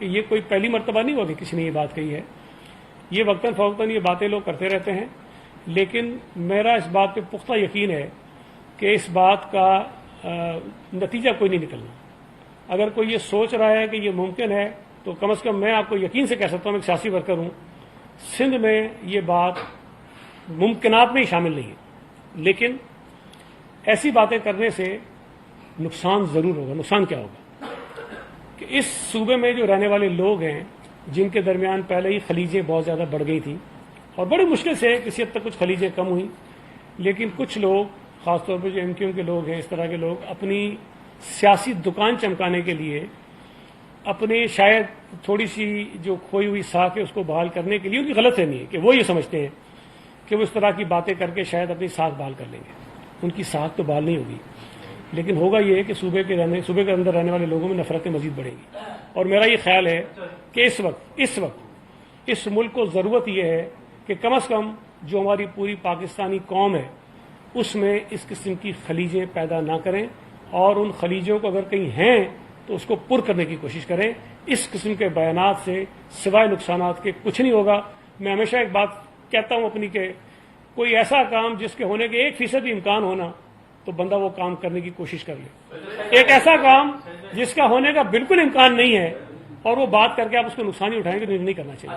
کہ یہ کوئی پہلی مرتبہ نہیں ہوا کہ کسی نے یہ بات کہی ہے. یہ وقتاً فوقتاً یہ باتیں لوگ کرتے رہتے ہیں، لیکن میرا اس بات پہ پختہ یقین ہے کہ اس بات کا نتیجہ کوئی نہیں نکلنا. اگر کوئی یہ سوچ رہا ہے کہ یہ ممکن ہے تو کم از کم میں آپ کو یقین سے کہہ سکتا ہوں، میں ایک سیاسی ورکر ہوں، سندھ میں یہ بات ممکنات میں ہی شامل نہیں ہے. لیکن ایسی باتیں کرنے سے نقصان ضرور ہوگا. نقصان کیا ہوگا کہ اس صوبے میں جو رہنے والے لوگ ہیں، جن کے درمیان پہلے ہی خلیجیں بہت زیادہ بڑھ گئی تھیں اور بڑی مشکل سے کسی حد تک کچھ خلیجیں کم ہوئیں، لیکن کچھ لوگ، خاص طور پر جو ایم کیو کے لوگ ہیں، اس طرح کے لوگ اپنی سیاسی دکان چمکانے کے لیے، اپنے شاید تھوڑی سی جو کھوئی ہوئی ساکھ ہے اس کو بحال کرنے کے لیے، ان کی غلط فہمی ہے کہ وہ یہ سمجھتے ہیں کہ وہ اس طرح کی باتیں کر کے شاید اپنی ساکھ بحال کر لیں گے. ان کی ساکھ تو بحال نہیں ہوگی، لیکن ہوگا یہ کہ صوبے کے اندر رہنے والے لوگوں میں نفرتیں مزید بڑھیں گی. اور میرا یہ خیال ہے کہ اس وقت اس ملک کو ضرورت یہ ہے کہ کم از کم جو ہماری پوری پاکستانی قوم ہے اس میں اس قسم کی خلیجیں پیدا نہ کریں، اور ان خلیجوں کو اگر کہیں ہیں تو اس کو پر کرنے کی کوشش کریں. اس قسم کے بیانات سے سوائے نقصانات کے کچھ نہیں ہوگا. میں ہمیشہ ایک بات کہتا ہوں اپنی کہ کوئی ایسا کام جس کے ہونے کے 1% بھی امکان ہونا تو بندہ وہ کام کرنے کی کوشش کر لے. ایک ایسا کام جس کا ہونے کا بالکل امکان نہیں ہے اور وہ بات کر کے آپ اس کو نقصان ہی اٹھائیں گے تو نہیں کرنا چاہیے.